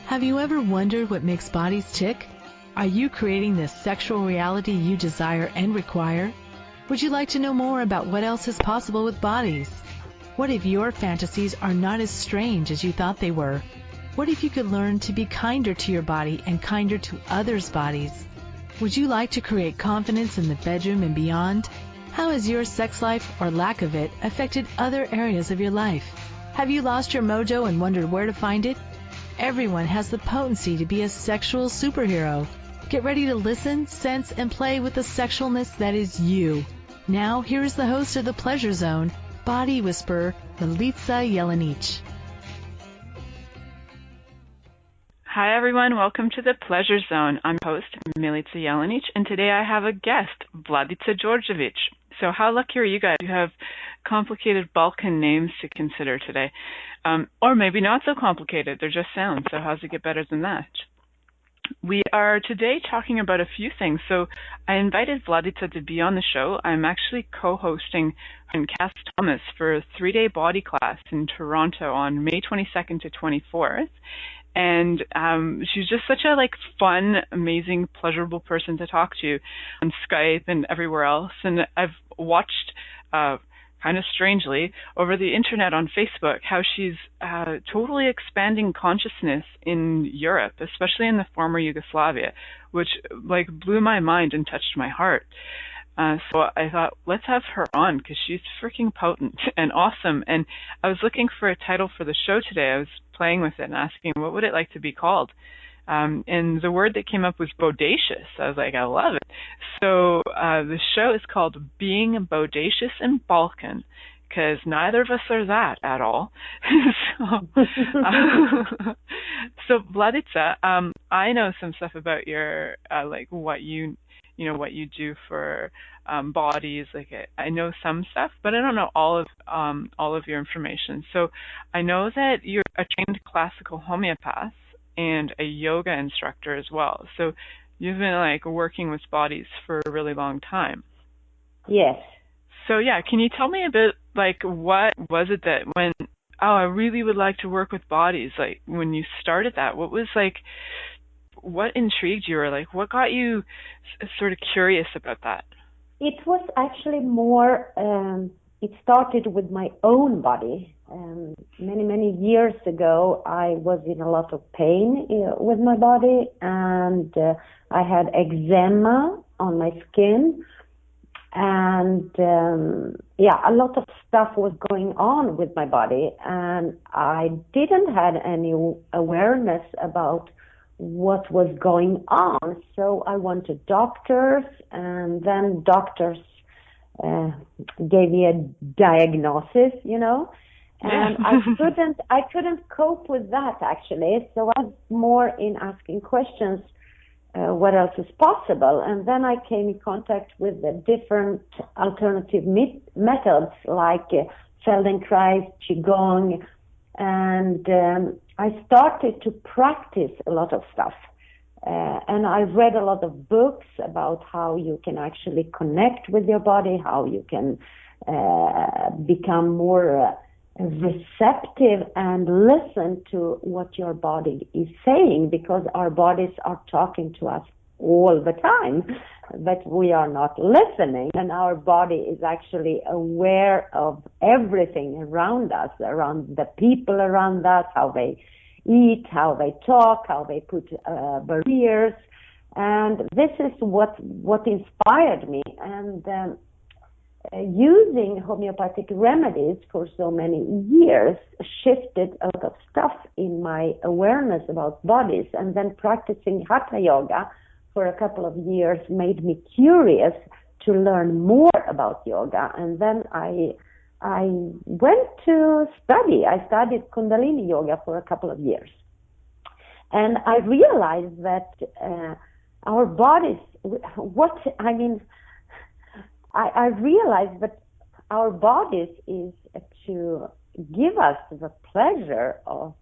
Have you ever wondered what makes bodies tick? Are you creating the sexual reality you desire and require? Would you like to know more about what else is possible with bodies? What if your fantasies are not as strange as you thought they were? What if you could learn to be kinder to your body and kinder to others' bodies? Would you like to create confidence in the bedroom and beyond? How has your sex life or lack of it affected other areas of your life? Have you lost your mojo and wondered where to find it? Everyone has the potency to be a sexual superhero. Get ready to listen, sense, and play with the sexualness that is you. Now, here is the host of The Pleasure Zone, Body Whisperer, Milica Jelenic. Hi everyone, welcome to The Pleasure Zone. I'm host Milica Jelenic, and today I have a guest, Vladica Djordjevic. So how lucky are you guys? You have complicated Balkan names to consider today. Or maybe not so complicated, they're just sounds, so how's it get better than that? We are today talking about a few things. So I invited Vladica to be on the show. I'm actually co-hosting and Cass Thomas for a 3-day body class in Toronto on May 22nd to 24th. And she's just such a fun, amazing, pleasurable person to talk to on Skype and everywhere else. And I've watched kind of strangely over the internet on Facebook how she's totally expanding consciousness in Europe, especially in the former Yugoslavia, which blew my mind and touched my heart. So I thought, let's have her on because she's freaking potent and awesome. And I was looking for a title for the show today. I was playing with it and asking, what would it like to be called? And the word that came up was bodacious. I was like, I love it. So the show is called Being Bodacious in Balkan, because neither of us are that at all. So Vladica, I know some stuff about your what you do for bodies. I know some stuff, but I don't know all of your information. So I know that you're a trained classical homeopath and a yoga instructor as well. So you've been working with bodies for a really long time. Yes. So yeah, can you tell me a bit what was it that when I really would like to work with bodies, when you started that, what was what intrigued you, or what got you sort of curious about that? It was actually more, it started with my own body. Many years ago, I was in a lot of pain with my body, and I had eczema on my skin. And a lot of stuff was going on with my body, and I didn't have any awareness about what was going on. So I went to doctors, and then doctors gave me a diagnosis, and I couldn't cope with that actually. So I was more in asking questions, what else is possible? And then I came in contact with the different alternative methods like Feldenkrais, Qigong, and I started to practice a lot of stuff. And I read a lot of books about how you can actually connect with your body, how you can become more receptive and listen to what your body is saying, because our bodies are talking to us all the time, but we are not listening, and our body is actually aware of everything around us, around the people around us, how they eat, how they talk, how they put barriers. And this is what inspired me. And using homeopathic remedies for so many years shifted a lot of stuff in my awareness about bodies. And then practicing hatha yoga for a couple of years made me curious to learn more about yoga. And then I went to study. I studied Kundalini yoga for a couple of years. And I realized that our bodies, I realized that our bodies is to give us the pleasure of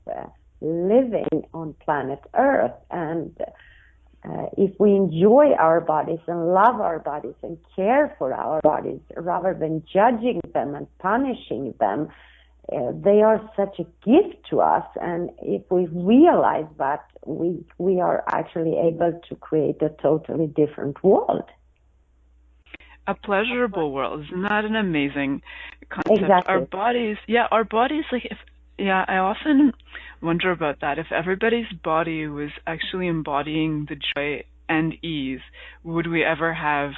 living on planet Earth. And if we enjoy our bodies and love our bodies and care for our bodies rather than judging them and punishing them, they are such a gift to us, and if we realize that, we are actually able to create a totally different world. A pleasurable world. Isn't that an amazing concept? Exactly. Our bodies, I often wonder about that. If everybody's body was actually embodying the joy and ease, would we ever have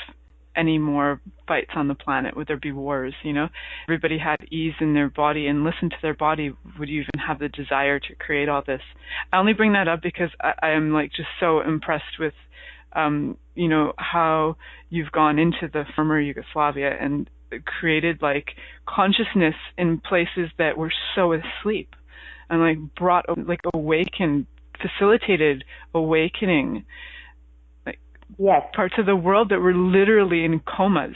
any more fights on the planet? Would there be wars? Everybody had ease in their body and listened to their body. Would you even have the desire to create all this? I only bring that up because I am just so impressed with how you've gone into the former Yugoslavia and created consciousness in places that were so asleep, and brought awakened, facilitated awakening. Yes. Parts of the world that were literally in comas.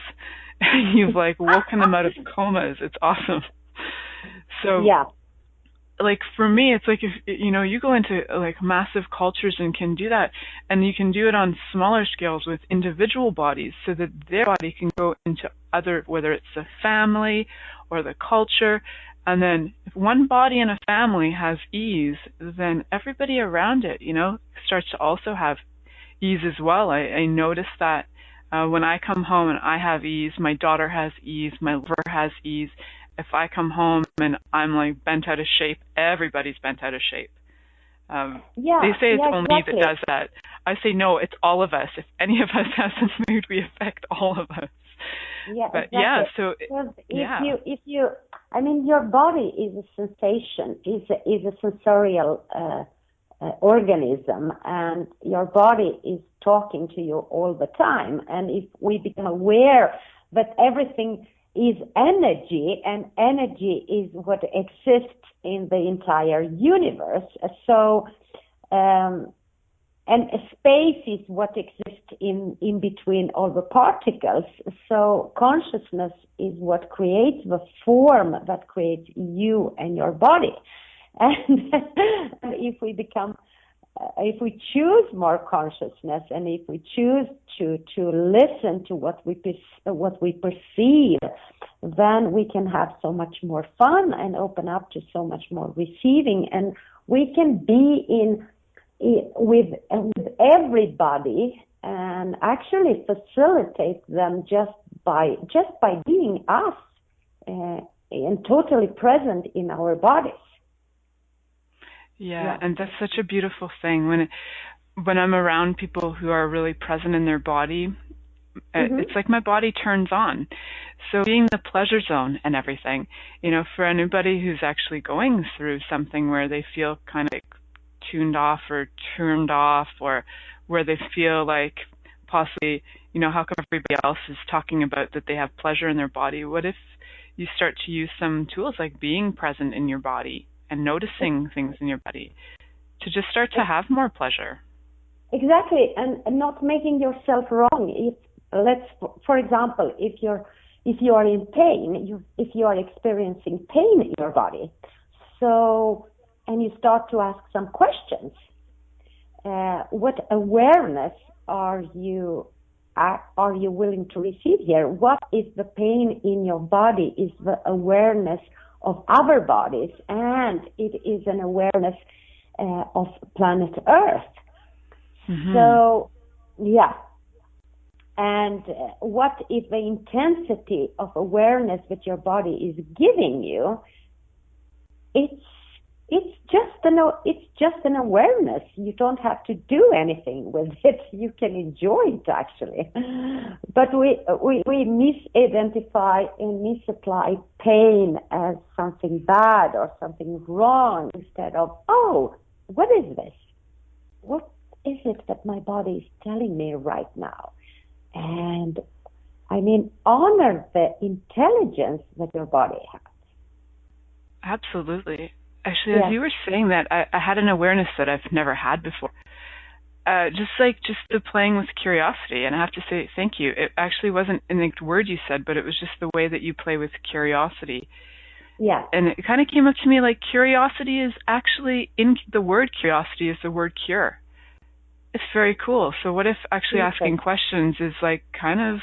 You've woken them out of comas. It's awesome. So yeah. For me, it's if you go into massive cultures and can do that, and you can do it on smaller scales with individual bodies, so that their body can go into other, whether it's the family or the culture. And then if one body in a family has ease, then everybody around it, starts to also have ease as well. I notice that when I come home and I have ease, my daughter has ease, my liver has ease. If I come home and I'm bent out of shape, everybody's bent out of shape. They say it's only me that does that. I say no, it's all of us. If any of us has a mood, we affect all of us. Yeah, but exactly. If you, your body is a sensation, is a sensorial organism, and your body is talking to you all the time. And if we become aware that everything is energy, and energy is what exists in the entire universe, so and space is what exists in between all the particles. So consciousness is what creates the form that creates you and your body. And if we choose more consciousness, and if we choose to listen to what we perceive, then we can have so much more fun and open up to so much more receiving, and we can be with everybody and actually facilitate them just by being us and totally present in our bodies. Yeah, and that's such a beautiful thing. When I'm around people who are really present in their body, it's like my body turns on. So being the pleasure zone and everything, for anybody who's actually going through something where they feel kind of tuned off or turned off, or where they feel possibly, how come everybody else is talking about that they have pleasure in their body? What if you start to use some tools like being present in your body and noticing things in your body to just start to have more pleasure? Exactly, and not making yourself wrong. For example, if you are in pain, if you are experiencing pain in your body, and you start to ask some questions, what awareness are you willing to receive here? What is the pain in your body? Is the awareness of other bodies, and it is an awareness of planet Earth. So, yeah. And what is the intensity of awareness that your body is giving you? It's just an awareness. You don't have to do anything with it. You can enjoy it, actually. But we misidentify and misapply pain as something bad or something wrong, instead of, oh, what is this? What is it that my body is telling me right now? And honor the intelligence that your body has. Absolutely. Actually, as you were saying that, I had an awareness that I've never had before. Just the playing with curiosity. And I have to say thank you. It actually wasn't an exact word you said, but it was just the way that you play with curiosity. Yeah. And it kind of came up to me like curiosity is actually, in the word curiosity is the word cure. It's very cool. So what if actually asking questions is kind of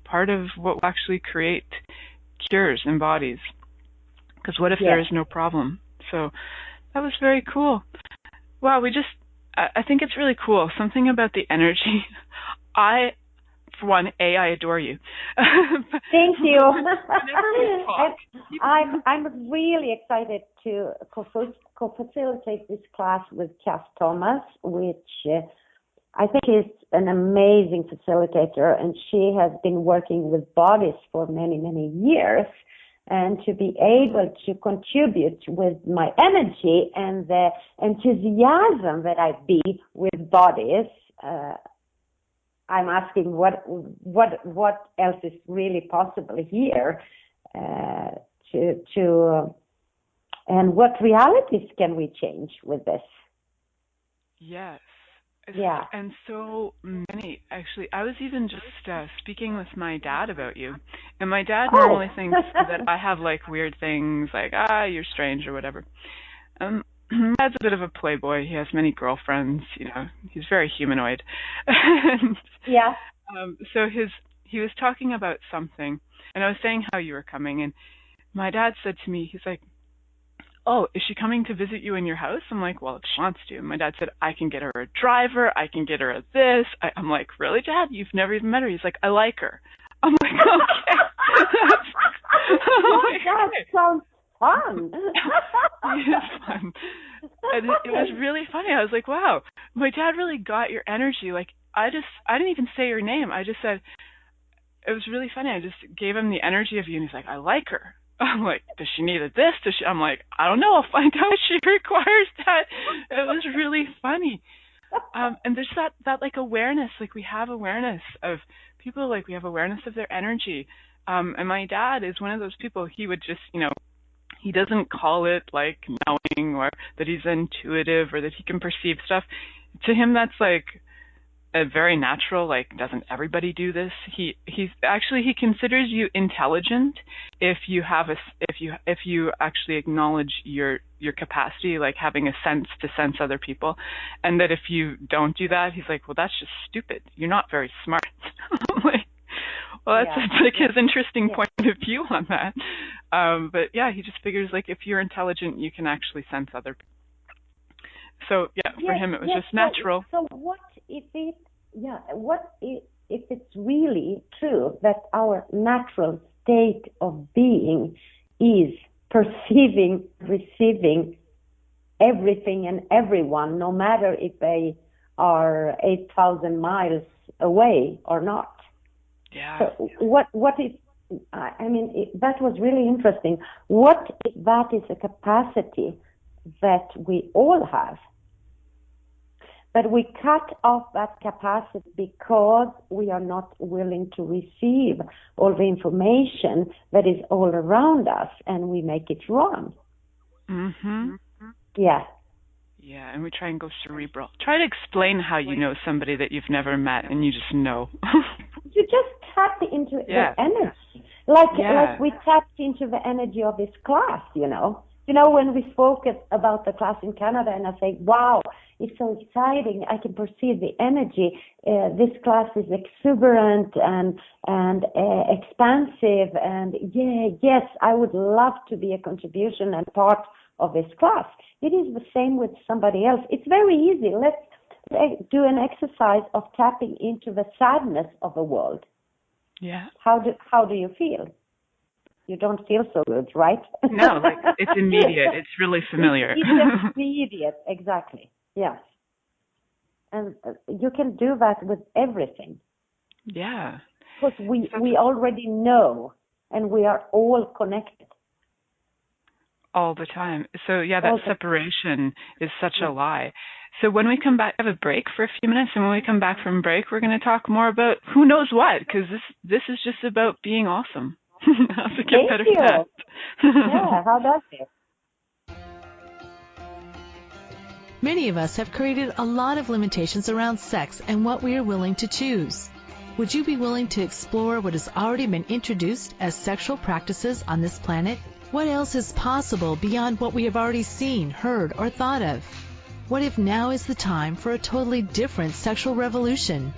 part of what will actually create cures in bodies? Because what if there is no problem? So that was very cool. Wow, I think it's really cool. Something about the energy. For one, I adore you. Thank you. I'm really excited to co-facilitate this class with Cass Thomas, which I think is an amazing facilitator, and she has been working with bodies for many, many years. And to be able to contribute with my energy and the enthusiasm that I be with bodies, I'm asking what else is really possible here, and what realities can we change with this? Yes. Yeah. And so many, actually. I was even just speaking with my dad about you. And my dad normally thinks that I have like weird things, like, you're strange or whatever. My dad's a bit of a playboy. He has many girlfriends, he's very humanoid. And, yeah. So he was talking about something, and I was saying how you were coming, and my dad said to me, he's like, oh, is she coming to visit you in your house? I'm like, well, if she wants to. And my dad said, I can get her a driver. I can get her a this. I'm like, really, Dad? You've never even met her? He's like, I like her. I'm like, okay. That sounds fun. It is fun. And it was really funny. I was like, wow, my dad really got your energy. Like, I didn't even say your name. I just said, it was really funny. I just gave him the energy of you, and he's like, I like her. I'm like, does she need a this? I'm like, I don't know. I'll find out if she requires that. It was really funny. And there's that like awareness, like we have awareness of people, like we have awareness of their energy. And my dad is one of those people, he would just, he doesn't call it like knowing or that he's intuitive or that he can perceive stuff. To him, that's like a very natural, like, doesn't everybody do this? He considers you intelligent if you actually acknowledge your capacity, like having a sense to sense other people, and that if you don't do that, he's like, well, that's just stupid. You're not very smart. I'm like, well, that's like his interesting point of view on that. But yeah, he just figures like if you're intelligent, you can actually sense other people. So for him it was just natural. So what if it's really true that our natural state of being is perceiving, receiving everything and everyone, no matter if they are 8,000 miles away or not? Yeah. So what if, that was really interesting. What if that is a capacity that we all have? But we cut off that capacity because we are not willing to receive all the information that is all around us, and we make it wrong. Mm-hmm. Yeah. Yeah, and we try and go cerebral. Try to explain how you know somebody that you've never met and you just know. You just tap into the energy. Like we tapped into the energy of this class, when we spoke about the class in Canada, and I say, wow, it's so exciting. I can perceive the energy. This class is exuberant and expansive. And yes, I would love to be a contribution and part of this class. It is the same with somebody else. It's very easy. Let's do an exercise of tapping into the sadness of the world. Yeah. How do you feel? You don't feel so good, right? No, like it's immediate. It's really familiar. It's immediate, exactly. Yes. And you can do that with everything. Yeah. Because we already know, and we are all connected. All the time. So that separation is such a lie. So when we come back, I have a break for a few minutes, and when we come back from break, we're going to talk more about who knows what, because this is just about being awesome. How to get better at that. Yeah, how does it? Many of us have created a lot of limitations around sex and what we are willing to choose. Would you be willing to explore what has already been introduced as sexual practices on this planet? What else is possible beyond what we have already seen, heard, or thought of? What if now is the time for a totally different sexual revolution?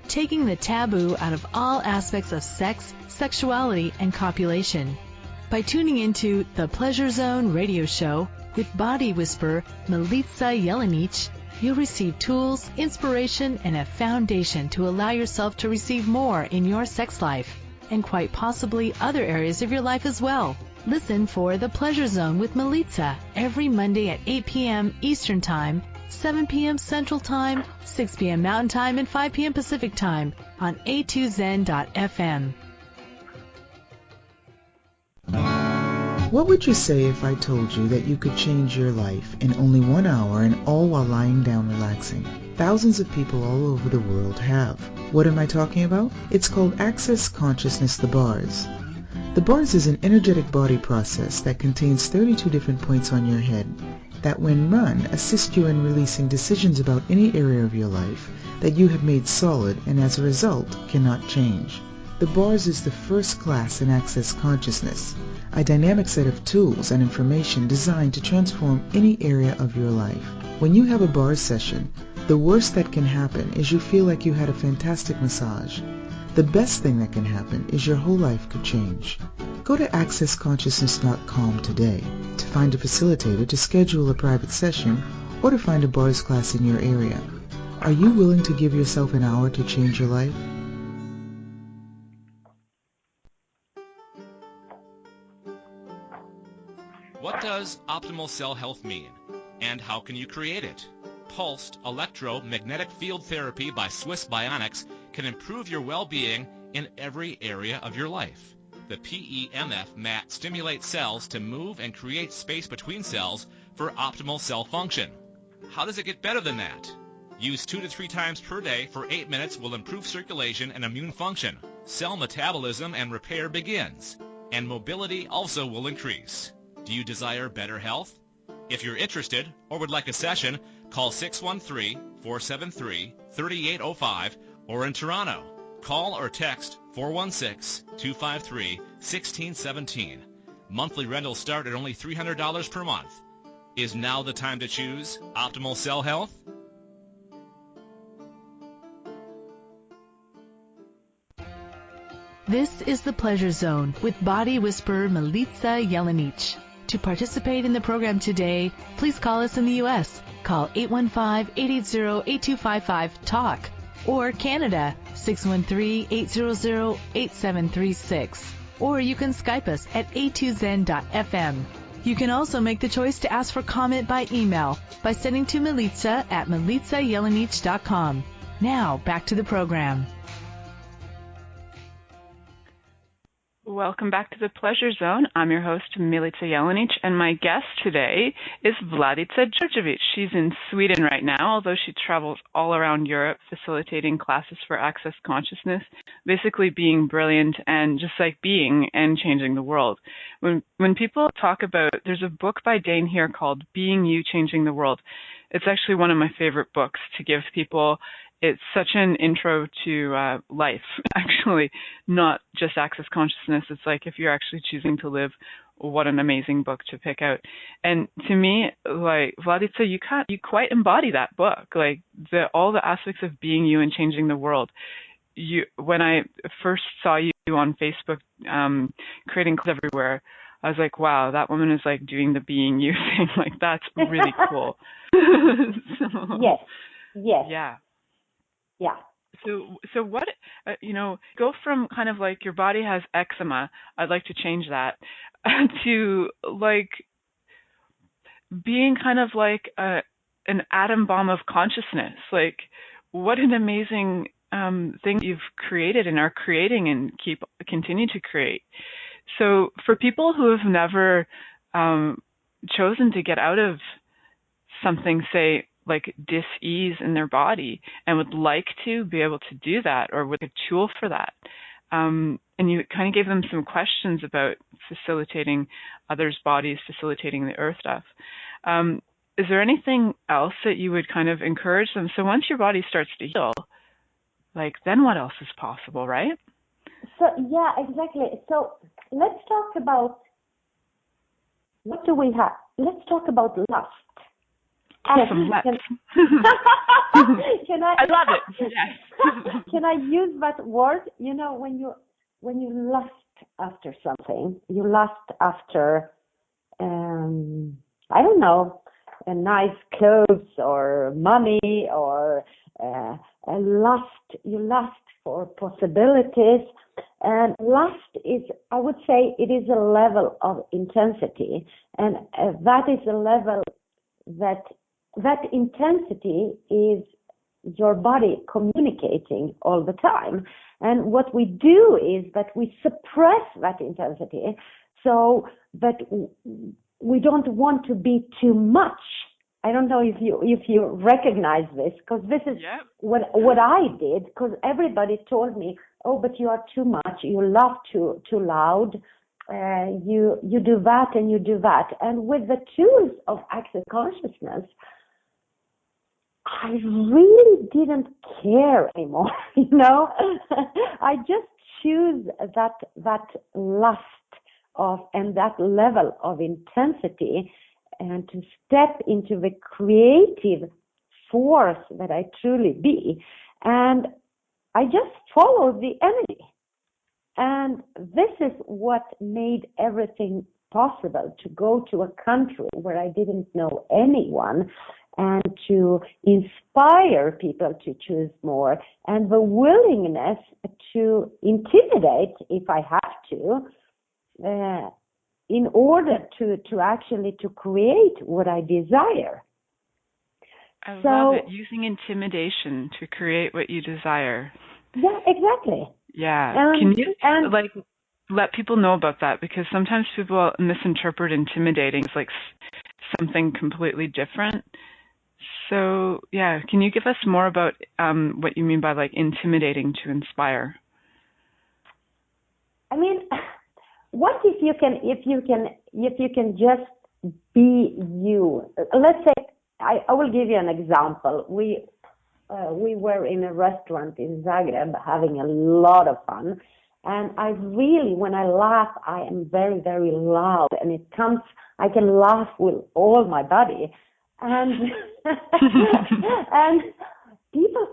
Taking the taboo out of all aspects of sex, sexuality, and copulation. by tuning into The Pleasure Zone radio show with body whisperer Milica Jelenic. You'll receive tools, inspiration, and a foundation to allow yourself to receive more in your sex life and quite possibly other areas of your life as well. Listen for The Pleasure Zone with Milica every Monday at 8 p.m. Eastern Time, 7 p.m. Central Time, 6 p.m. Mountain Time, and 5 p.m. Pacific Time on a2zen.fm. What would you say if I told you that you could change your life in only 1 hour and all while lying down relaxing? Thousands of people all over the world have. What am I talking about? It's called Access Consciousness, the bars. The bars is an energetic body process that contains 32 different points on your head that when run assist you in releasing decisions about any area of your life that you have made solid and as a result cannot change. The bars is the first class in Access Consciousness, a dynamic set of tools and information designed to transform any area of your life. When you have a bars session, the worst that can happen is you feel like you had a fantastic massage. The best thing that can happen is your whole life could change. Go to accessconsciousness.com today to find a facilitator to schedule a private session or to find a bars class in your area. Are you willing to give yourself an hour to change your life? What does optimal cell health mean, and how can you create it? Pulsed electromagnetic field therapy by Swiss Bionics can improve your well-being in every area of your life. The PEMF mat stimulates cells to move and create space between cells for optimal cell function. How does it get better than that? Use 2 to 3 times per day for 8 minutes will improve circulation and immune function. Cell metabolism and repair begins, and mobility also will increase. Do you desire better health? If you're interested or would like a session, call 613-473-3805 or in Toronto. Call or text 416-253-1617. Monthly rentals start at only $300 per month. Is now the time to choose optimal cell health? This is The Pleasure Zone with body whisperer Milica Jelenic. To participate in the program today, please call us in the U.S. Call 815-880-8255-TALK or Canada 613-800-8736. Or you can Skype us at a2zen.fm. You can also make the choice to ask for comment by email by sending to Milica at milicajelenic.com. Now, back to the program. Welcome back to the Pleasure Zone. I'm your host, Milica Jelenic, and my guest today is Vladica Djordjevic. She's in Sweden right now, although she travels all around Europe facilitating classes for Access Consciousness, basically being brilliant and just like being and changing the world. When people talk about, there's a book by Dane here called Being You, Changing the World. It's actually one of my favorite books to give people. It's such an intro to life, actually, not just Access Consciousness. It's like if you're actually choosing to live, what an amazing book to pick out. And to me, like Vladica, you quite embody that book, like all the aspects of being you and changing the world. When I first saw you on Facebook creating clothes everywhere, I was like, wow, that woman is like doing the being you thing. Like that's really cool. Yes. Yeah. Yeah. So what, go from kind of like your body has eczema, I'd like to change that, to like being kind of like an atom bomb of consciousness. Like what an amazing thing you've created and are creating and continue to create. So for people who have never chosen to get out of something, say, like dis-ease in their body and would like to be able to do that or with a tool for that. And you kind of gave them some questions about facilitating others' bodies, facilitating the earth stuff. Is there anything else that you would kind of encourage them? So once your body starts to heal, like then what else is possible, right? So, yeah, exactly. So let's talk about, what do we have? Let's talk about lust. Awesome. Can I love it. Yes. Can I use that word? When you lust after something. You lust after, I don't know, a nice clothes or money or a lust. You lust for possibilities. And lust is, I would say, it is a level of intensity. And that is a level that intensity is your body communicating all the time. And what we do is that we suppress that intensity so that we don't want to be too much. I don't know if you recognize this, because this is what I did, because everybody told me, oh, but you are too much, you laugh too loud, you do that and you do that. And with the tools of access consciousness, I really didn't care anymore, you know. I just choose that lust of and that level of intensity, and to step into the creative force that I truly be. And I just followed the energy. And this is what made everything possible, to go to a country where I didn't know anyone and to inspire people to choose more, and the willingness to intimidate if I have to, in order to actually to create what I desire. I love it, using intimidation to create what you desire. Yeah, exactly. Yeah. Can you let people know about that? Because sometimes people misinterpret intimidating as like something completely different. So, yeah, can you give us more about what you mean by like intimidating to inspire? I mean, what if you can just be you? Let's say I will give you an example. We were in a restaurant in Zagreb having a lot of fun, and I really, when I laugh, I am very, very loud, and I can laugh with all my body, and and people,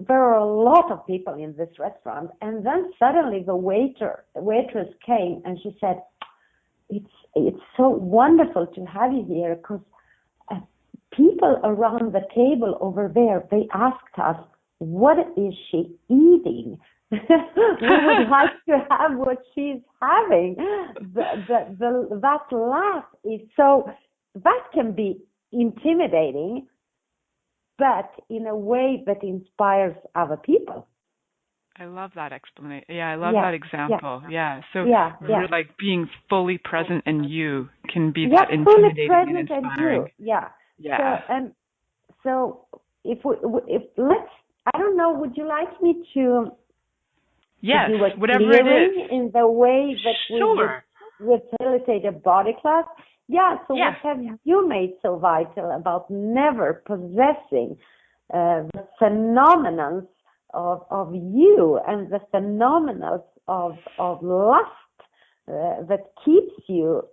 there were a lot of people in this restaurant, and then suddenly the waitress came and she said, it's so wonderful to have you here, because people around the table over there, they asked us, what is she eating? We would like to have what she's having. That laugh is so, that can be intimidating, but in a way that inspires other people. I love that explanation. Yeah, I love that example. Yeah. So you're like being fully present in you can be that intimidating and inspiring. Yeah. So if let's, I don't know, would you like me to do a whatever it clearing is in the way that we would facilitate a body class? Yeah. So what have you made so vital about never possessing the phenomenons of you and the phenomenons of lust that keeps you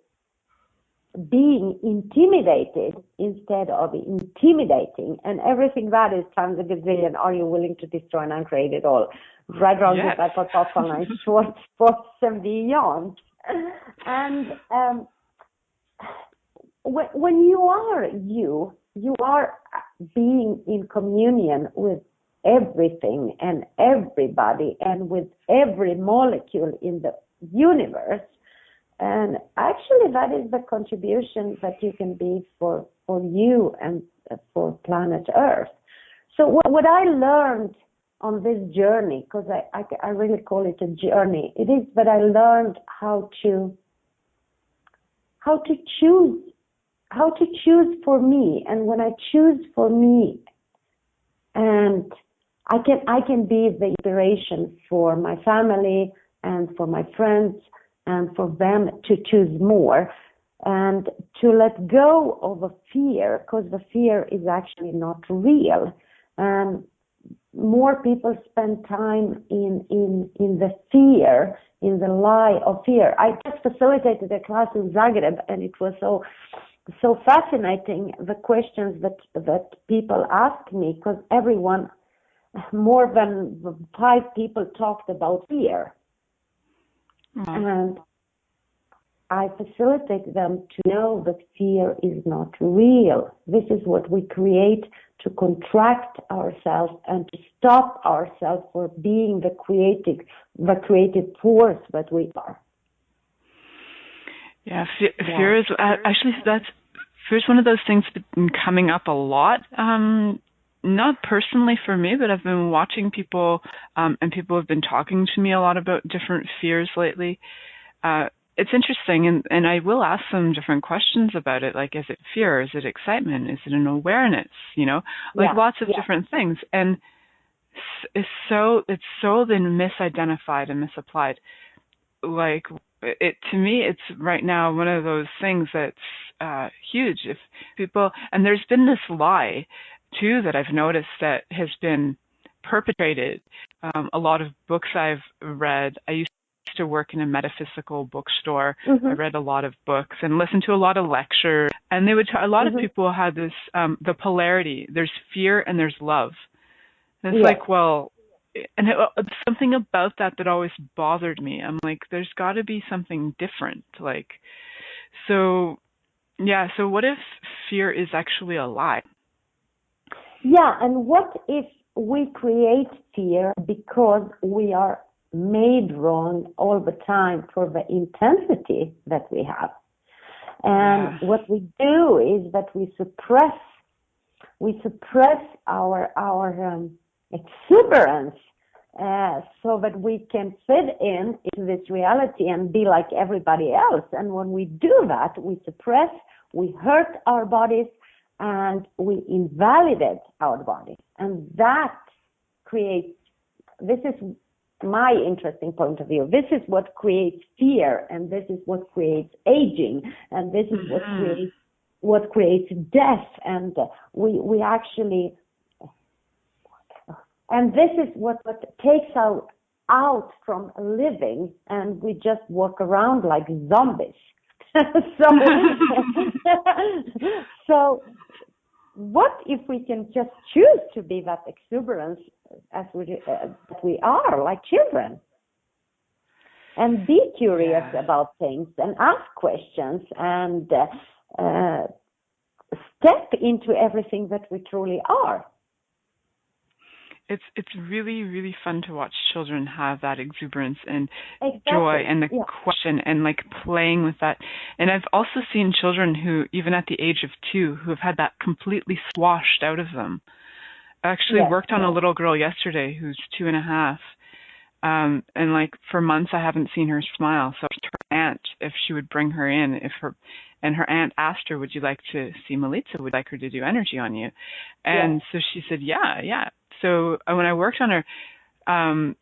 being intimidated instead of intimidating, and everything that is times a gazillion. Are you willing to destroy and uncreate it all? Right around the back of online short sports and beyond. And when you are you are being in communion with everything and everybody and with every molecule in the universe. And actually, that is the contribution that you can be for you and for planet Earth. So what I learned on this journey, because I really call it a journey, it is that I learned how to choose for me. And when I choose for me, and I can be the inspiration for my family and for my friends, and for them to choose more and to let go of a fear, because the fear is actually not real. And more people spend time in the fear, in the lie of fear. I just facilitated a class in Zagreb, and it was so fascinating, the questions that people asked me, because everyone, more than 5 people talked about fear. And I facilitate them to know that fear is not real. This is what we create to contract ourselves and to stop ourselves from being the creative force that we are. Yeah, fear is actually fear is one of those things that's been coming up a lot. Not personally for me, but I've been watching people, and people have been talking to me a lot about different fears lately. It's interesting, and I will ask them different questions about it, like, is it fear? Is it excitement? Is it an awareness? Lots of different things. And it's so been misidentified and misapplied. Like, to me, it's right now one of those things that's huge. If people, and there's been this lie too that I've noticed that has been perpetrated. A lot of books I've read. I used to work in a metaphysical bookstore. I read a lot of books and listened to a lot of lectures, and they would a lot of people had this the polarity. There's fear and there's love. And it's like, well, and something about that always bothered me. I'm like, there's got to be something different. Like, so what if fear is actually a lie? Yeah, and what if we create fear because we are made wrong all the time for the intensity that we have? And what we do is that we suppress our exuberance so that we can fit into this reality and be like everybody else. And when we do that, we suppress, we hurt our bodies, and we invalidate our body. And that creates, this is my interesting point of view, this is what creates fear, and this is what creates aging, and this is what creates death. And we actually, and this is what takes out from living, and we just walk around like zombies. So what if we can just choose to be that exuberance as we are, like children, and be curious about things and ask questions and step into everything that we truly are? It's really, really fun to watch children have that exuberance and joy and the question and like playing with that. And I've also seen children who, even at the age of 2, who have had that completely squashed out of them. I actually worked on a little girl yesterday who's 2.5. And like for months I haven't seen her smile. So I asked her aunt if she would bring her in, and her aunt asked her, would you like to see Milica? Would you like her to do energy on you? And so she said, yeah. So when I worked on her,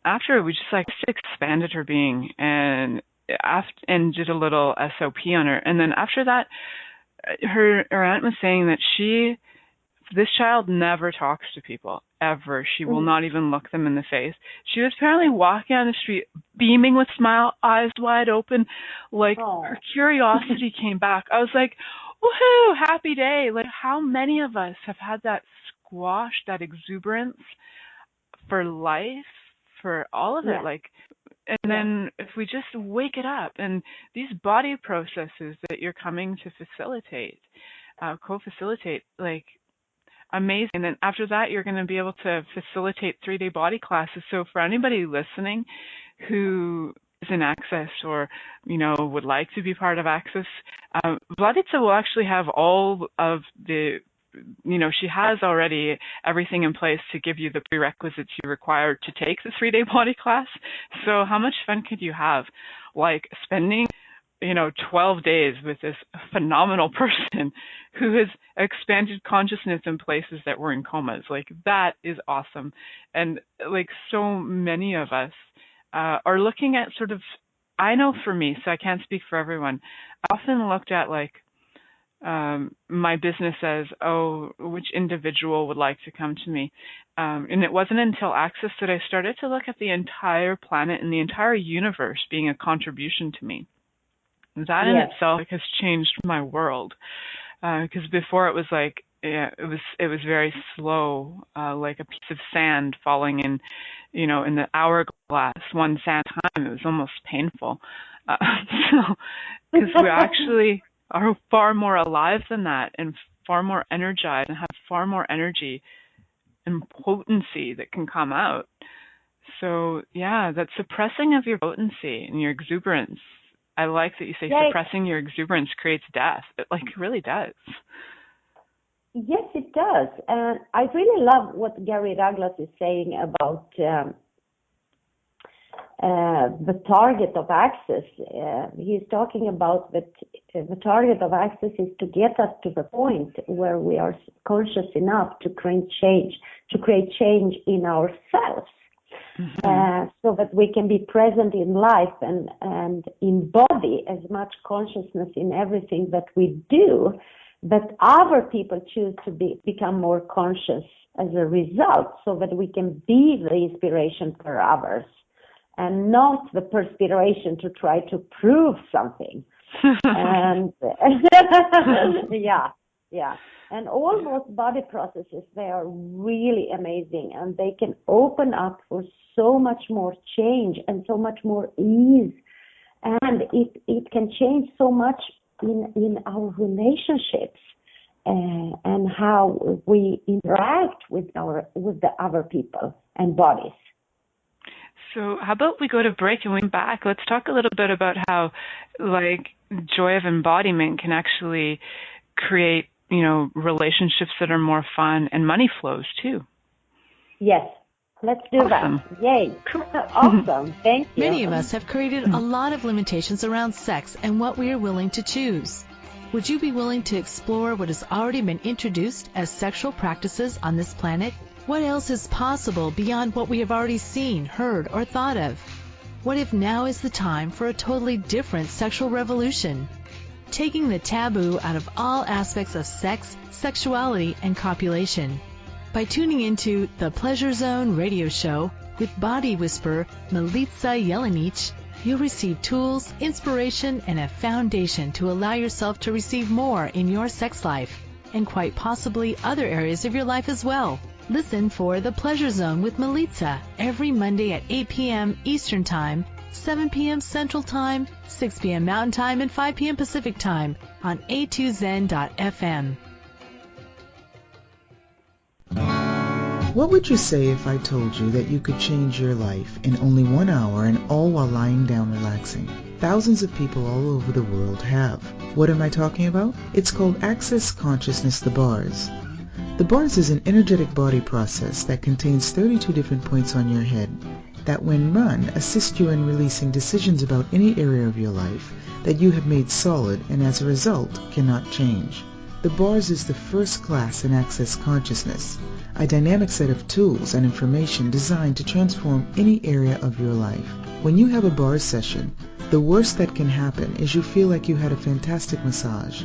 after we just like expanded her being and did a little SOP on her. And then after that, her aunt was saying that this child never talks to people, ever. She will not even look them in the face. She was apparently walking down the street, beaming with smile, eyes wide open, like her curiosity came back. I was like, woohoo, happy day. Like, how many of us have had that squash, that exuberance for life, for all of it? Like, and then if we just wake it up, and these body processes that you're coming to facilitate, co-facilitate, like, amazing. And then after that, you're going to be able to facilitate 3-day body classes. So for anybody listening who is in Access or, would like to be part of Access, Vladica will actually have all of the, she has already everything in place to give you the prerequisites you require to take the 3-day body class. So how much fun could you have? Like spending 12 days with this phenomenal person who has expanded consciousness in places that were in comas. Like, that is awesome. And like so many of us are looking at sort of, I know for me, so I can't speak for everyone, I often looked at like my business as, which individual would like to come to me? And it wasn't until Access that I started to look at the entire planet and the entire universe being a contribution to me. That in itself has changed my world. Because before it was like, yeah, it was very slow, like a piece of sand falling in, in the hourglass, one sand time. It was almost painful. Uh, so, because we actually are far more alive than that, and far more energized, and have far more energy and potency that can come out. So yeah, that suppressing of your potency and your exuberance. I like that you say Yeah, suppressing your exuberance creates death. It like really does. yes, it does. And I really love what Gary Douglas is saying about the target of access. He's talking about that the target of access is to get us to the point where we are conscious enough to create change in ourselves. So that we can be present in life and embody as much consciousness in everything that we do, that other people choose to become more conscious as a result, so that we can be the inspiration for others and not the perspiration to try to prove something. And yeah. And all those body processes, they are really amazing, and they can open up for so much more change and so much more ease. And it can change so much in our relationships and how we interact with the other people and bodies. So how about we go to break and we come back? Let's talk a little bit about how, like, joy of embodiment can actually create, relationships that are more fun, and money flows too. Yes, let's do Awesome. that. Yay. Awesome. Thank you. Many of us have created a lot of limitations around sex and what we are willing to choose. Would you be willing to explore what has already been introduced as sexual practices on this planet? What else is possible beyond what we have already seen, heard, or thought of? What if now is the time for a totally different sexual revolution? Taking the taboo out of all aspects of sex, sexuality, and copulation. By tuning into the Pleasure Zone radio show with body whisperer Milica Jelenic, you'll receive tools, inspiration, and a foundation to allow yourself to receive more in your sex life, and quite possibly other areas of your life as well. Listen for The Pleasure Zone with Milica every Monday at 8 p.m. Eastern Time, 7 p.m. Central Time, 6 p.m. Mountain Time, and 5 p.m. Pacific Time on a2zen.fm. What would you say if I told you that you could change your life in only 1 hour and all while lying down relaxing? Thousands of people all over the world have. What am I talking about? It's called Access Consciousness, the bars. The bars is an energetic body process that contains 32 different points on your head that, when run, assist you in releasing decisions about any area of your life that you have made solid and as a result cannot change. The bars is the first class in Access Consciousness, a dynamic set of tools and information designed to transform any area of your life. When you have a bars session, the worst that can happen is you feel like you had a fantastic massage.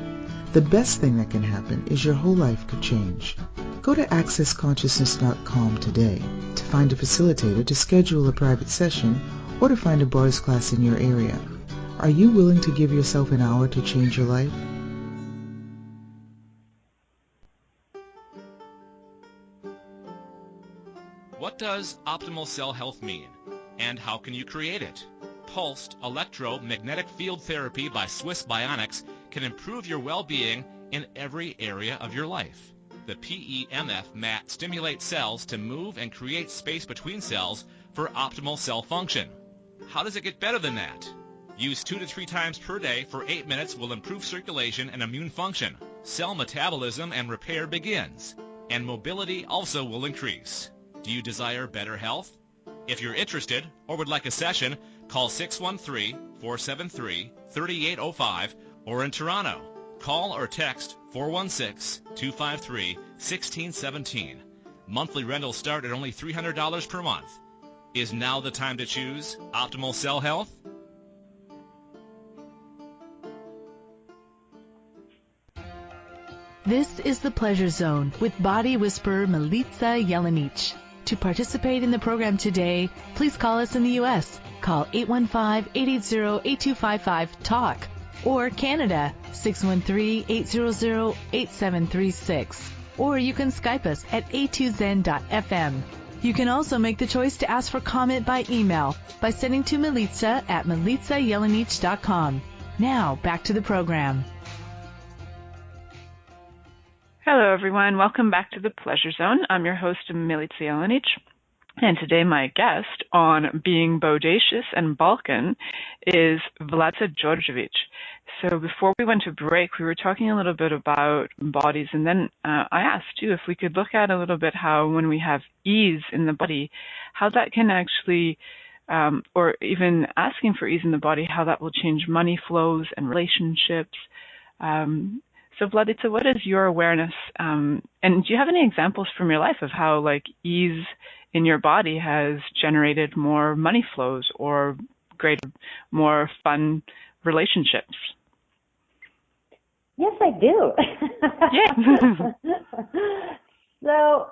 The best thing that can happen is your whole life could change. Go to accessconsciousness.com today to find a facilitator to schedule a private session or to find a bars class in your area. Are you willing to give yourself an hour to change your life? What does optimal cell health mean, and how can you create it? Pulsed electromagnetic field therapy by Swiss Bionics can improve your well-being in every area of your life. The PEMF mat stimulates cells to move and create space between cells for optimal cell function. How does it get better than that? Use 2 to 3 times per day for 8 minutes will improve circulation and immune function. Cell metabolism and repair begins, and mobility also will increase. Do you desire better health? If you're interested or would like a session, call 613-473-3805 or in Toronto. Call or text 416-253-1617. Monthly rentals start at only $300 per month. Is now the time to choose optimal cell health? This is the Pleasure Zone with body whisperer Milica Jelenic. To participate in the program today, please call us in the U.S. Call 815-880-8255-TALK or Canada 613-800-8736. or you can Skype us at a2zen.fm. You can also make the choice to ask for comment by email by sending to Milica at milicajelenic.com. Now, back to the program. Hello, everyone. Welcome back to the Pleasure Zone. I'm your host, Milica Jelenic. And today my guest on being Bodacious and Balkan is Vladica Djordjevic. So before we went to break, we were talking a little bit about bodies, and then I asked you if we could look at a little bit how when we have ease in the body, how that can actually, or even asking for ease in the body, how that will change money flows and relationships. So Vladica, what is your awareness, and do you have any examples from your life of how like ease in your body has generated more money flows or greater, more fun relationships? Yes, I do. Yeah. So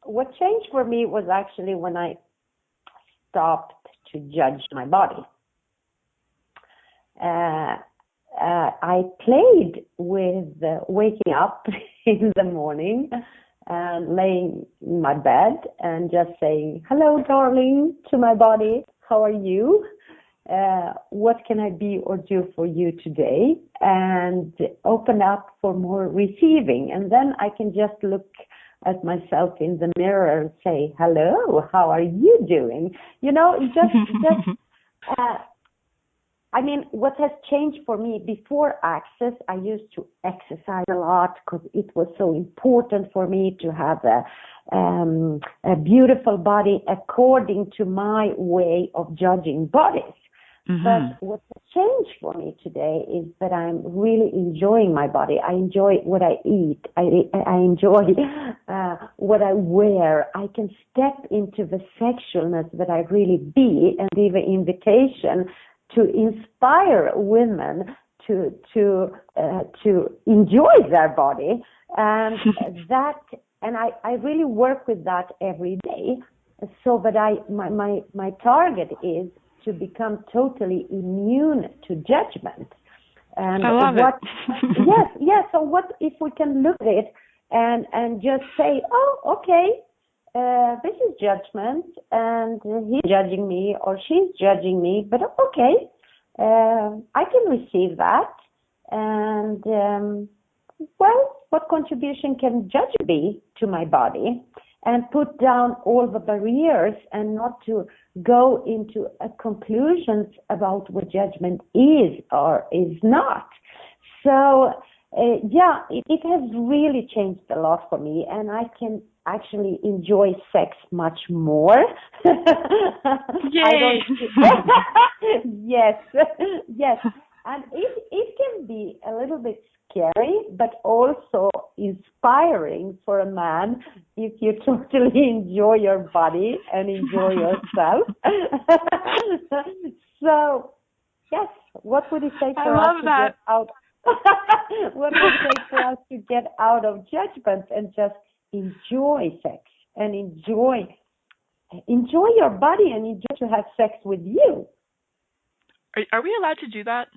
what changed for me was actually when I stopped to judge my body. I played with waking up in the morning and laying in my bed and just saying, hello, darling, to my body. How are you? What can I be or do for you today? And open up for more receiving. And then I can just look at myself in the mirror and say, hello, how are you doing? You know, I mean, what has changed for me before Access, I used to exercise a lot because it was so important for me to have a beautiful body according to my way of judging bodies. Mm-hmm. But what has changed for me today is that I'm really enjoying my body. I enjoy what I eat. I enjoy what I wear. I can step into the sexualness that I really be and leave an invitation to inspire women to enjoy their body, and I really work with that every day, so that my target is to become totally immune to judgment. And I love it. Yes. So what if we can look at it and just say, oh, okay. This is judgment, and he's judging me or she's judging me, but okay, I can receive that. And, well, what contribution can judge be to my body? And put down all the barriers and not to go into conclusions about what judgment is or is not. So, it has really changed a lot for me, and I can actually enjoy sex much more. Yay! Yes. And it can be a little bit scary, but also inspiring for a man if you totally enjoy your body and enjoy yourself. So, yes, what would it take for us to get out? What would it take for us to get out of judgment and just enjoy sex and enjoy your body and enjoy to have sex with you? Are we allowed to do that?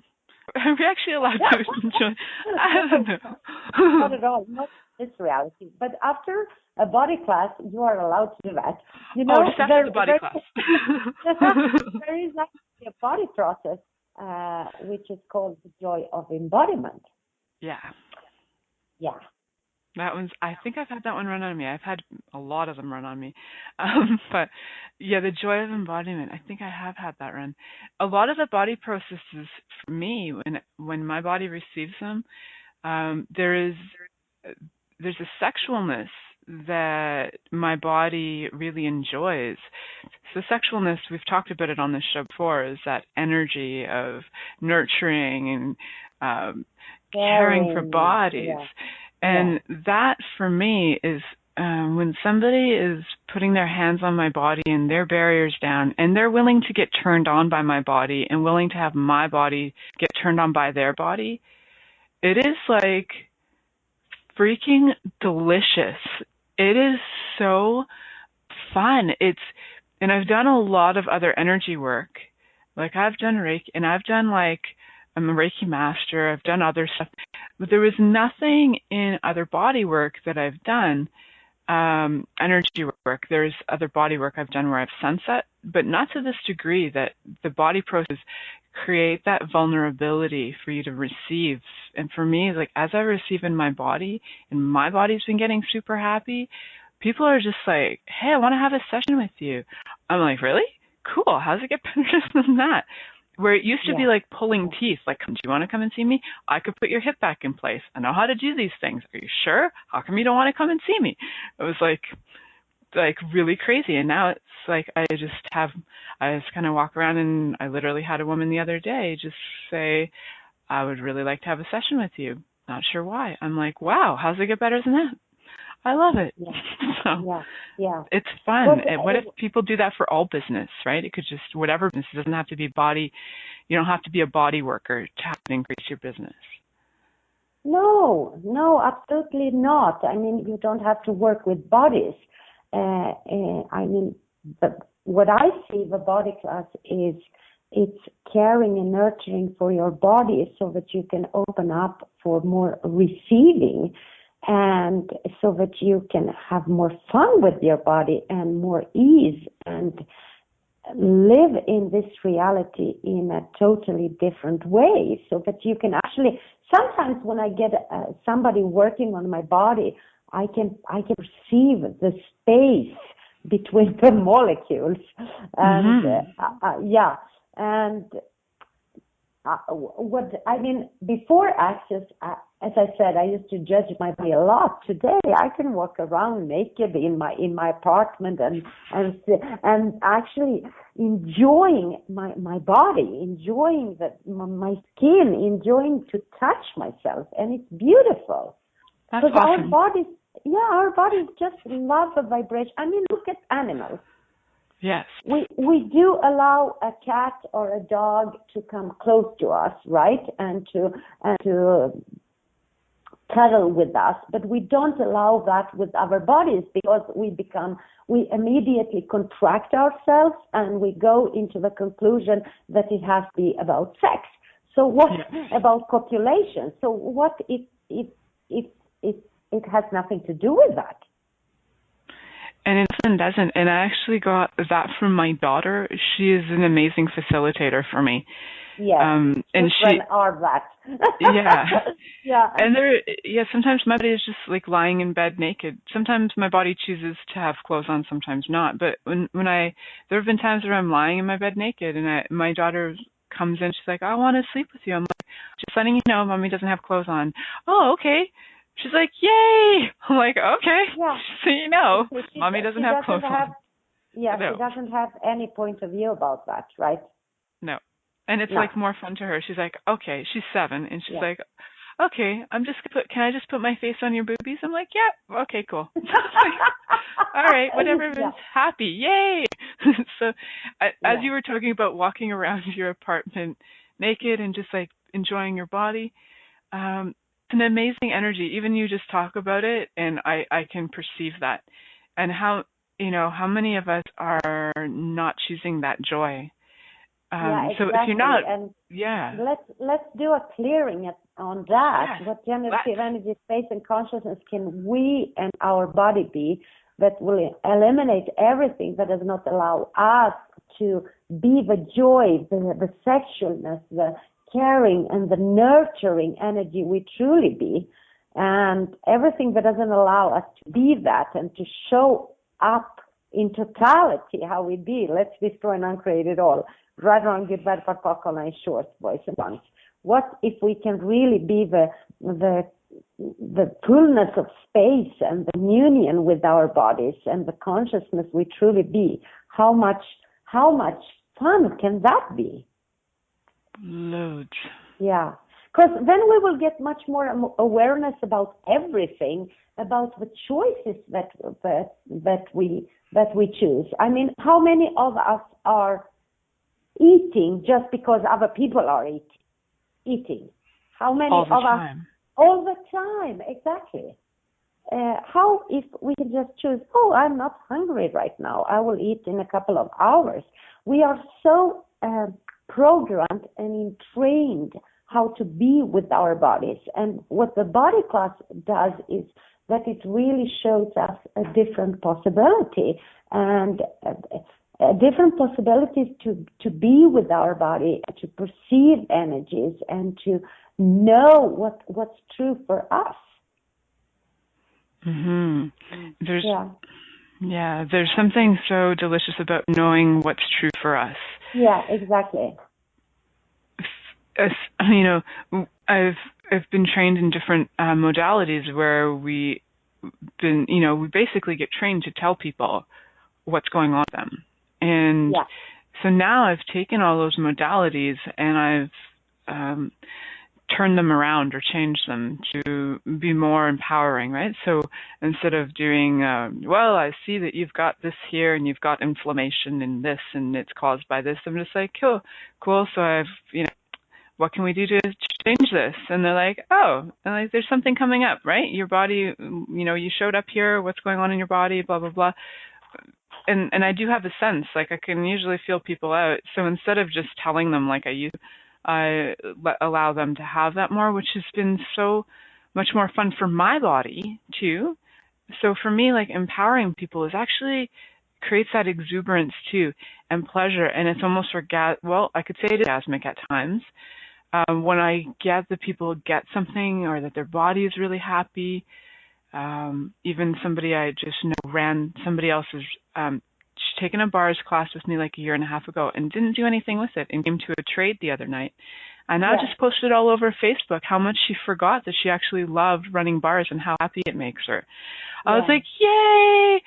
Are we actually allowed to enjoy? I don't know. Not at all. Not this reality. But after a body class, you are allowed to do that. You know, just after the body class. There is actually a body process, which is called the joy of embodiment. Yeah. Yeah. That one's, I think I've had that one run on me. I've had a lot of them run on me. But yeah, the joy of embodiment, I think I have had that run. A lot of the body processes for me, when my body receives them, there's a sexualness that my body really enjoys. So sexualness, we've talked about it on this show before, is that energy of nurturing and caring for bodies. Yeah. And that, for me, is when somebody is putting their hands on my body and their barriers down, and they're willing to get turned on by my body and willing to have my body get turned on by their body, it is like freaking delicious. It is so fun. And I've done a lot of other energy work. Like I've done Reiki, and I've done like I'm a Reiki master. I've done other stuff, but there was nothing in other body work that I've done. Energy work. There's other body work I've done where I've sunset, but not to this degree that the body process create that vulnerability for you to receive. And for me, like as I receive in my body, and my body's been getting super happy, people are just like, hey, I want to have a session with you. I'm like, really? Cool. How does it get better than that? Where it used to be like pulling teeth, like, do you want to come and see me? I could put your hip back in place. I know how to do these things. Are you sure? How come you don't want to come and see me? It was like really crazy. And now it's like I just kind of walk around, and I literally had a woman the other day just say, I would really like to have a session with you. Not sure why. I'm like, wow, how's it get better than that? I love it. It's fun. And what if people do that for all business, right? It could just, whatever business, it doesn't have to be body. You don't have to be a body worker to have to increase your business. No, absolutely not. I mean, you don't have to work with bodies. What I see the body class is, it's caring and nurturing for your body so that you can open up for more receiving, and so that you can have more fun with your body and more ease and live in this reality in a totally different way, so that you can actually, sometimes when I get somebody working on my body, I can perceive the space between the molecules, and what I mean, before Access, as I said, I used to judge my body a lot. Today, I can walk around naked in my apartment and actually enjoying my body, enjoying my skin, enjoying to touch myself, and it's beautiful. That's awesome. Our bodies just love the vibration. I mean, look at animals. Yes. We do allow a cat or a dog to come close to us, right? And to cuddle with us, but we don't allow that with our bodies, because we immediately contract ourselves, and we go into the conclusion that it has to be about sex. So what about copulation? So what if it has nothing to do with that? And it doesn't. And I actually got that from my daughter. She is an amazing facilitator for me. Yes. And she are that. Yeah. And sometimes my body is just like lying in bed naked. Sometimes my body chooses to have clothes on, sometimes not. But when there have been times where I'm lying in my bed naked, and my daughter comes in, she's like, I want to sleep with you. I'm like, just letting you know, Mommy doesn't have clothes on. Oh, okay. She's like, yay! I'm like, okay. Yeah. So you know, Mommy doesn't have clothes on. Yeah, no. She doesn't have any point of view about that, right? No. And it's like more fun to her. She's like, okay, she's 7, and she's like, okay, can I just put my face on your boobies? I'm like, yeah, okay, cool. All right, whatever is happy, yay! So as you were talking about walking around your apartment naked and just like enjoying your body, it's an amazing energy. Even you just talk about it, and I can perceive that. And how many of us are not choosing that joy? Exactly. So if you're not, let's do a clearing on that. Yeah. What generative energy, space, and consciousness can we and our body be that will eliminate everything that does not allow us to be the joy, the sexualness, the caring, and the nurturing energy we truly be, and everything that doesn't allow us to be that and to show up in totality how we be. Let's destroy and uncreate it all. Right, wrong, good, bad, part, popcorn, and short, voice and lungs. What if we can really be the fullness of space and the union with our bodies and the consciousness we truly be? How much fun can that be? Loads. Yeah, because then we will get much more awareness about everything, about the choices that we choose. I mean, how many of us are eating just because other people are eating? How many all the of time. us? All the time, exactly. How if we can just choose, I'm not hungry right now, I will eat in a couple of hours. We are so programmed and trained how to be with our bodies. And what the body class does is that it really shows us a different possibility, and different possibilities to be with our body, to perceive energies, and to know what's true for us. There's something so delicious about knowing what's true for us. Yeah, exactly. I've been trained in different modalities where we basically get trained to tell people what's going on with them. And so now I've taken all those modalities and I've turned them around or changed them to be more empowering, right? So instead of doing, I see that you've got this here and you've got inflammation in this and it's caused by this, I'm just like, cool. So I've, what can we do to change this? And they're like, and like, there's something coming up, right? Your body, you showed up here, what's going on in your body, blah, blah, blah. And I do have a sense, like I can usually feel people out. So instead of just telling them like I used to, I allow them to have that more, which has been so much more fun for my body too. So for me, like empowering people is actually creates that exuberance too and pleasure. And it's almost I could say it is orgasmic at times. When I get the people get something or that their body is really happy. Even somebody I just know ran somebody else's, she's taken a bars class with me like a year and a half ago and didn't do anything with it and came to a trade the other night. And I just posted all over Facebook how much she forgot that she actually loved running bars and how happy it makes her. I was like, yay!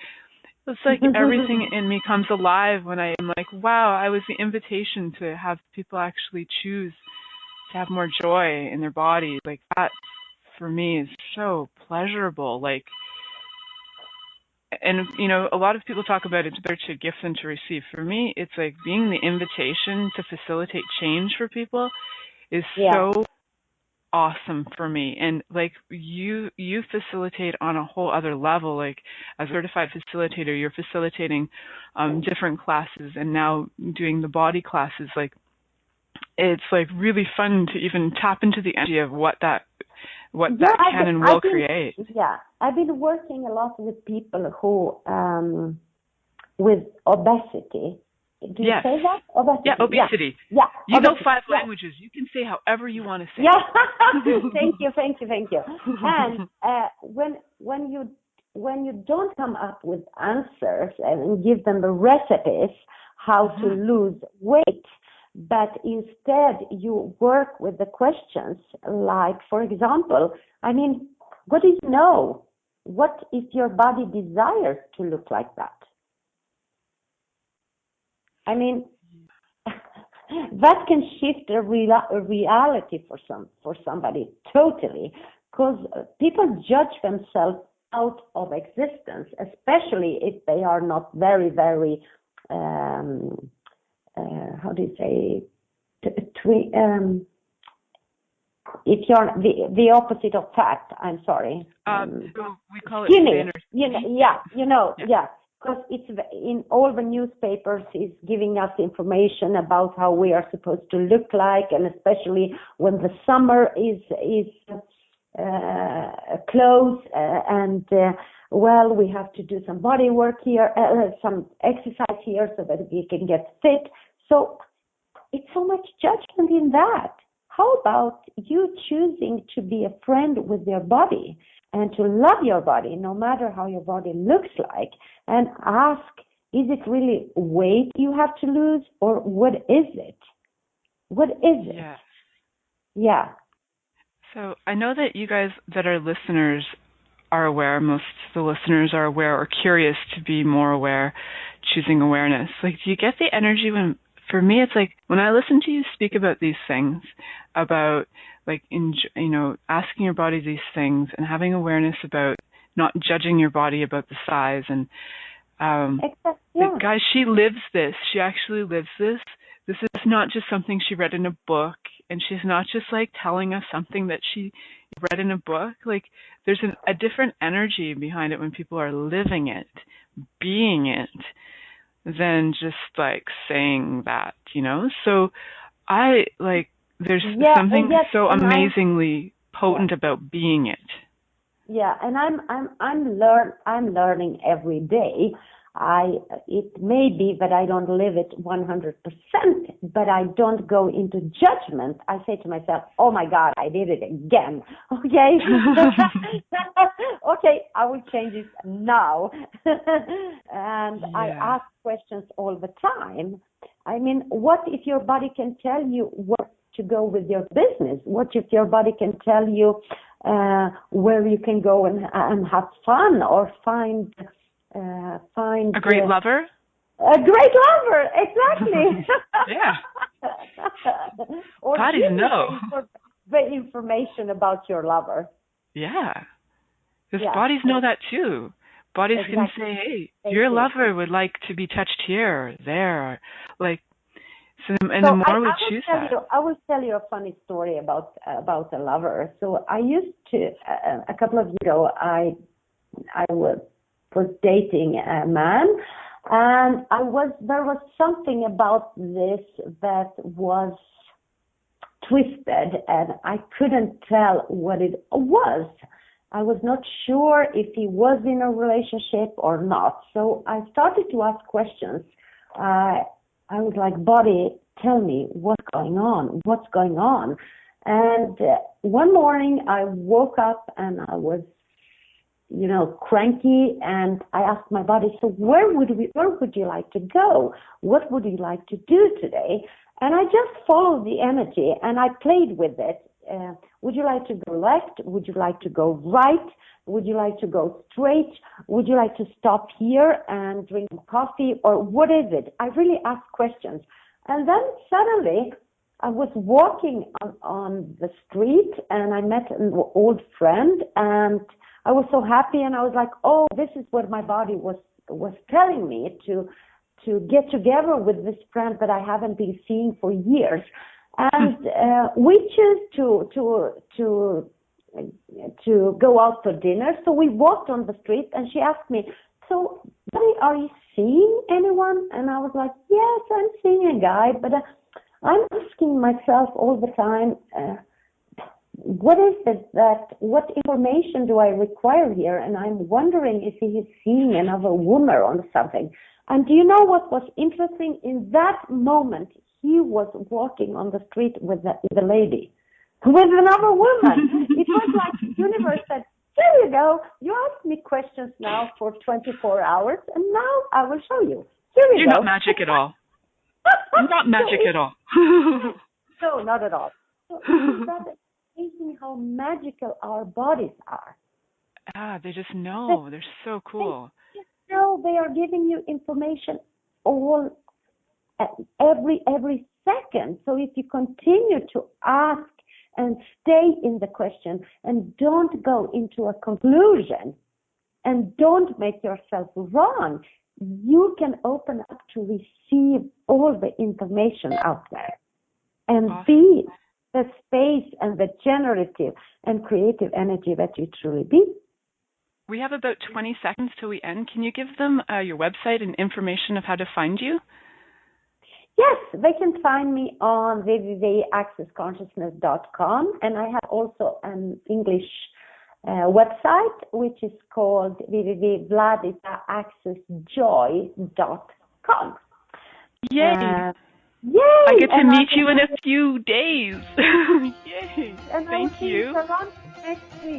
It's like everything in me comes alive when I am like, wow, I was the invitation to have people actually choose to have more joy in their bodies. Like that for me is so pleasurable. Like, and a lot of people talk about it's better to give than to receive. For me, it's like being the invitation to facilitate change for people is so awesome for me. And like you facilitate on a whole other level. Like as a certified facilitator, you're facilitating different classes and now doing the body classes. Like it's like really fun to even tap into the energy of what that can and will create. Yeah, I've been working a lot with people who with obesity. Do you say that? Obesity. Yeah, obesity. Yeah. You know 5 languages. You can say however you want to say. Yeah. Thank you. And when you don't come up with answers and give them the recipes how to lose weight, but instead you work with the questions like, for example, what do you know? What if your body desires to look like that? That can shift a reality for somebody totally, because people judge themselves out of existence, especially if they are not very, very, how do you say, if you're the opposite of fat, I'm sorry. We call it skinny. Because it's in all the newspapers is giving us information about how we are supposed to look like, and especially when the summer is close, we have to do some body work here, some exercise here so that we can get fit. So it's so much judgment in that. How about you choosing to be a friend with your body and to love your body no matter how your body looks like, and ask, is it really weight you have to lose, or what is it? What is it? Yes. Yeah. So I know that you guys that are listeners are aware, most of the listeners are aware or curious to be more aware, choosing awareness. Like, do you get the energy for me, it's like when I listen to you speak about these things, about like, asking your body these things and having awareness about not judging your body about the size. And guys, she lives this. She actually lives this. This is not just something she read in a book, and she's not just like telling us something that she read in a book. Like, there's a different energy behind it when people are living it, being it, than just like saying that, So I like there's Yeah, something yes, so and amazingly potent about being it. Yeah, and I'm learning every day. It may be that I don't live it 100%, but I don't go into judgment. I say to myself, "Oh my God, I did it again." Okay, okay, I will change it now. And I ask questions all the time. I mean, what if your body can tell you what to go with your business? What if your body can tell you where you can go and have fun or find a great lover? A great lover, exactly. Yeah. Or Bodies know the information about your lover. Yeah. Because bodies know that too. Bodies can say, "Hey, your lover would like to be touched here or there," or like. So the more we choose that. I will tell you a funny story about a lover. So I used to a couple of years ago. I was dating a man, and there was something about this that was twisted, and I couldn't tell what it was. I was not sure if he was in a relationship or not. So I started to ask questions. I was like, "Body, tell me what's going on. What's going on?" And one morning I woke up and I was, cranky, and I asked my body, "So where would you like to go? What would you like to do today?" And I just followed the energy and I played with it. Would you like to go left? Would you like to go right? Would you like to go straight? Would you like to stop here and drink coffee? Or what is it? I really asked questions. And then suddenly I was walking on the street and I met an old friend and I was so happy and I was like, "Oh, this is what my body was telling me to get together with this friend that I haven't been seeing for years." And we chose to go out for dinner. So we walked on the street and she asked me, "So, Buddy, are you seeing anyone?" And I was like, "Yes, I'm seeing a guy, but I'm asking myself all the time, what is it what information do I require here? And I'm wondering if he is seeing another woman or something." And do you know what was interesting? In that moment, he was walking on the street with a lady, with another woman. It was like the universe said, "Here you go. You asked me questions now for 24 hours, and now I will show you. Here you go." You're not magic at all. Not magic at all. No, not at all. So isn't that amazing how magical our bodies are? They just know. They're so cool. They just know. They are giving you information every second. So if you continue to ask and stay in the question and don't go into a conclusion and don't make yourself wrong, you can open up to receive all the information out there and be the space and the generative and creative energy that you truly be. We have about 20 seconds till we end. Can you give them your website and information of how to find you? Yes, they can find me on www.accessconsciousness.com, and I have also an English website, which is called www.vladicaaccessjoy.com. Yay! Yay! I get to meet you in a few days. Yay! Thank you.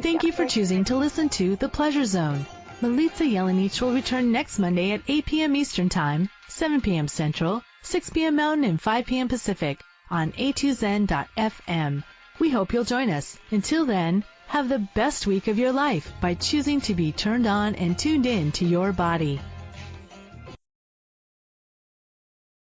Thank you for choosing to listen to The Pleasure Zone. Milica Jelenic will return next Monday at 8 p.m. Eastern Time, 7 p.m. Central, 6 p.m. Mountain, and 5 p.m. Pacific on a2zen.fm. We hope you'll join us. Until then, have the best week of your life by choosing to be turned on and tuned in to your body.